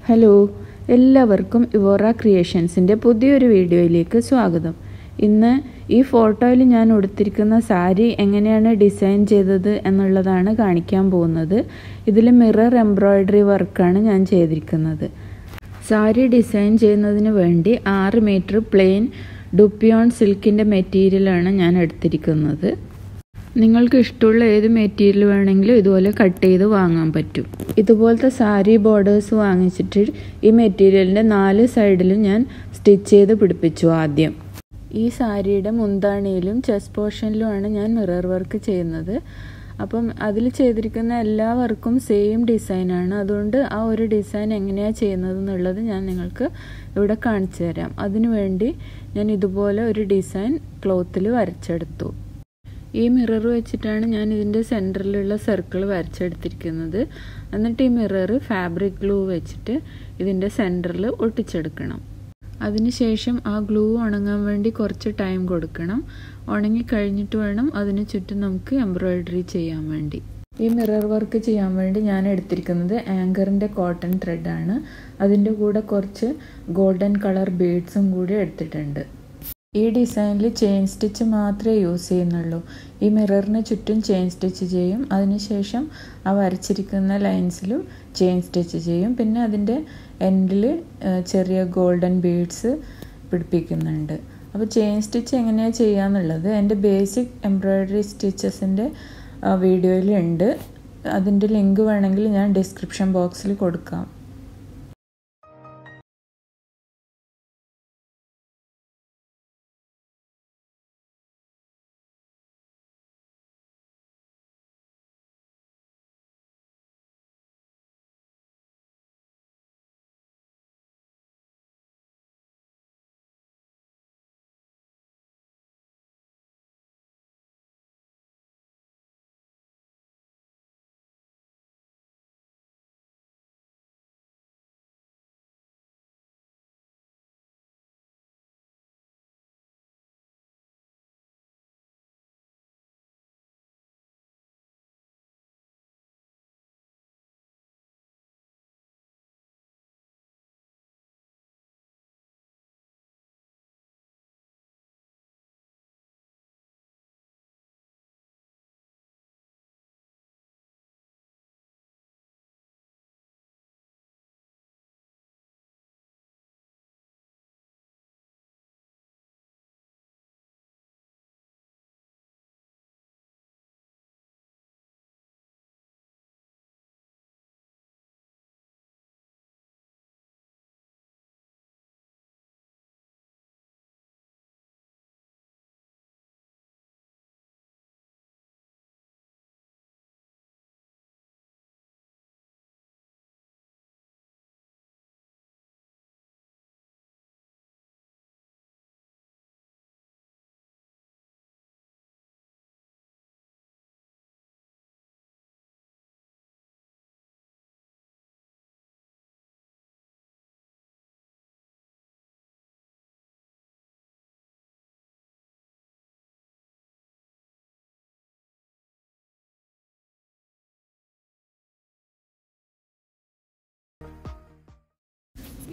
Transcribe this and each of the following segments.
Hello, എല്ലാവർക്കും ഇവോറ ക്രിയേഷൻസിൻ്റെ പുതിയൊരു വീഡിയോയിലേക്ക് സ്വാഗതം. ഇന്ന് ഈ ഫോട്ടോയിൽ ഞാൻ ഉടുത്തിരിക്കുന്ന സാരി എങ്ങനെയാണ് ഡിസൈൻ ചെയ്തത് എന്നുള്ളതാണ് കാണിക്കാൻ പോകുന്നത്. ഇതിൽ മിറർ എംബ്രോയിഡറി വർക്കാണ് ഞാൻ ചെയ്തിരിക്കുന്നത്. സാരി ഡിസൈൻ ചെയ്യുന്നതിന് വേണ്ടി 6 മീറ്റർ പ്ലെയിൻ ഡുപ്പിയോൺ സിൽക്കിൻ്റെ മെറ്റീരിയലാണ് ഞാൻ എടുത്തിരിക്കുന്നത്. നിങ്ങൾക്ക് ഇഷ്ടമുള്ള ഏത് മെറ്റീരിയൽ വേണമെങ്കിലും ഇതുപോലെ കട്ട് ചെയ്ത് വാങ്ങാൻ പറ്റും. ഇതുപോലത്തെ സാരി ബോർഡേഴ്സ് വാങ്ങിച്ചിട്ട് ഈ മെറ്റീരിയലിൻ്റെ 4 സൈഡിലും ഞാൻ സ്റ്റിച്ച് ചെയ്ത് പിടിപ്പിച്ചു. ആദ്യം ഈ സാരിയുടെ മുന്താണിയിലും ചെസ്റ്റ് പോർഷനിലുമാണ് ഞാൻ മിറർ വർക്ക് ചെയ്യുന്നത്. അപ്പം അതിൽ ചെയ്തിരിക്കുന്ന എല്ലാ വർക്കും സെയിം ഡിസൈനാണ്. അതുകൊണ്ട് ആ ഒരു ഡിസൈൻ എങ്ങനെയാണ് ചെയ്യുന്നത് എന്നുള്ളത് ഞാൻ നിങ്ങൾക്ക് ഇവിടെ കാണിച്ചു തരാം. അതിനുവേണ്ടി ഞാൻ ഇതുപോലെ ഒരു ഡിസൈൻ ക്ലോത്തിൽ വരച്ചെടുത്തു. ഈ മിറർ വെച്ചിട്ടാണ് ഞാൻ ഇതിൻ്റെ സെൻറ്ററിലുള്ള സർക്കിൾ വരച്ചെടുത്തിരിക്കുന്നത്. എന്നിട്ട് ഈ മിറർ ഫാബ്രിക് ഗ്ലൂ വെച്ചിട്ട് ഇതിൻ്റെ സെൻറ്ററിൽ ഒട്ടിച്ചെടുക്കണം. അതിനുശേഷം ആ ഗ്ലൂ ഉണങ്ങാൻ വേണ്ടി കുറച്ച് ടൈം കൊടുക്കണം. ഉണങ്ങി കഴിഞ്ഞിട്ട് വേണം അതിന് ചുറ്റും നമുക്ക് എംബ്രോയിഡറി ചെയ്യാൻ വേണ്ടി. ഈ മിറർ വർക്ക് ചെയ്യാൻ വേണ്ടി ഞാൻ എടുത്തിരിക്കുന്നത് ആങ്കറിൻ്റെ കോട്ടൺ ത്രെഡാണ്. അതിൻ്റെ കൂടെ കുറച്ച് ഗോൾഡൻ കളർ ബീഡ്സും കൂടി എടുത്തിട്ടുണ്ട്. ഈ ഡിസൈനിൽ ചെയിൻ സ്റ്റിച്ച് മാത്രമേ യൂസ് ചെയ്യുന്നുള്ളൂ. ഈ മിററിന് ചുറ്റും ചെയിൻ സ്റ്റിച്ച് ചെയ്യും. അതിനുശേഷം ആ വരച്ചിരിക്കുന്ന ലൈൻസിലും ചെയിൻ സ്റ്റിച്ച് ചെയ്യും. പിന്നെ അതിൻ്റെ എൻഡിൽ ചെറിയ ഗോൾഡൻ ബീഡ്സ് പിടിപ്പിക്കുന്നുണ്ട്. അപ്പോൾ ചെയിൻ സ്റ്റിച്ച് എങ്ങനെയാണ് ചെയ്യാന്നുള്ളത് എൻ്റെ ബേസിക് എംബ്രോയിഡറി സ്റ്റിച്ചസിൻ്റെ വീഡിയോയിലുണ്ട്. അതിൻ്റെ ലിങ്ക് വേണമെങ്കിൽ ഞാൻ ഡിസ്ക്രിപ്ഷൻ ബോക്സിൽ കൊടുക്കാം.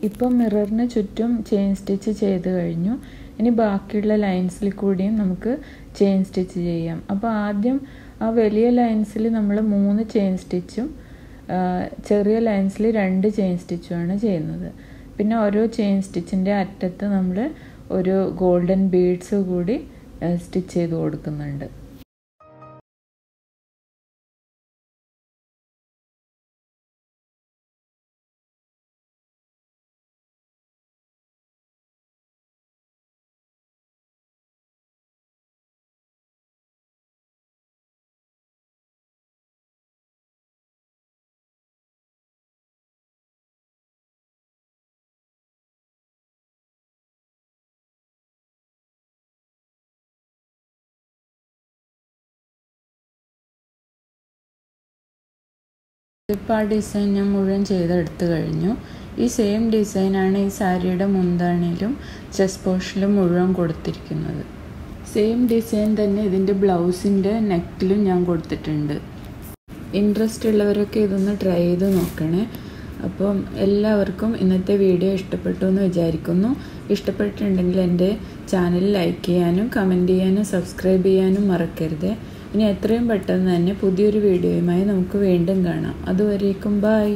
ഇപ്പം മിററിന് ചുറ്റും ചെയിൻ സ്റ്റിച്ച് ചെയ്ത് കഴിഞ്ഞു. ഇനി ബാക്കിയുള്ള ലൈൻസിൽ കൂടിയും നമുക്ക് ചെയിൻ സ്റ്റിച്ച് ചെയ്യാം. അപ്പോൾ ആദ്യം ആ വലിയ ലൈൻസിൽ നമ്മൾ 3 ചെയിൻ സ്റ്റിച്ചും ചെറിയ ലൈൻസിൽ 2 ചെയിൻ സ്റ്റിച്ചുമാണ് ചെയ്യുന്നത്. പിന്നെ ഓരോ ചെയിൻ സ്റ്റിച്ചിൻ്റെ അറ്റത്ത് നമ്മൾ ഒരു ഗോൾഡൻ ബീഡ്സ് കൂടി സ്റ്റിച്ച് ചെയ്ത് കൊടുക്കുന്നുണ്ട്. ഇപ്പോൾ ആ ഡിസൈൻ ഞാൻ മുഴുവൻ ചെയ്തെടുത്ത് കഴിഞ്ഞു. ഈ സെയിം ഡിസൈനാണ് ഈ സാരിയുടെ മുന്താണിയിലും ചെസ്റ്റ് പോർഷനിലും മുഴുവൻ കൊടുത്തിരിക്കുന്നത്. സെയിം ഡിസൈൻ തന്നെ ഇതിൻ്റെ ബ്ലൗസിൻ്റെ നെക്കിലും ഞാൻ കൊടുത്തിട്ടുണ്ട്. ഇൻട്രസ്റ്റ് ഉള്ളവരൊക്കെ ഇതൊന്ന് ട്രൈ ചെയ്ത് നോക്കണേ. അപ്പം എല്ലാവർക്കും ഇന്നത്തെ വീഡിയോ ഇഷ്ടപ്പെട്ടു എന്ന് വിചാരിക്കുന്നു. ഇഷ്ടപ്പെട്ടിട്ടുണ്ടെങ്കിൽ എൻ്റെ ചാനൽ ലൈക്ക് ചെയ്യാനും കമൻറ്റ് ചെയ്യാനും സബ്സ്ക്രൈബ് ചെയ്യാനും മറക്കരുത്. ഇനി എത്രയും പെട്ടെന്ന് തന്നെ പുതിയൊരു വീഡിയോയുമായി നമുക്ക് വീണ്ടും കാണാം. അതുവരേക്കും ബൈ.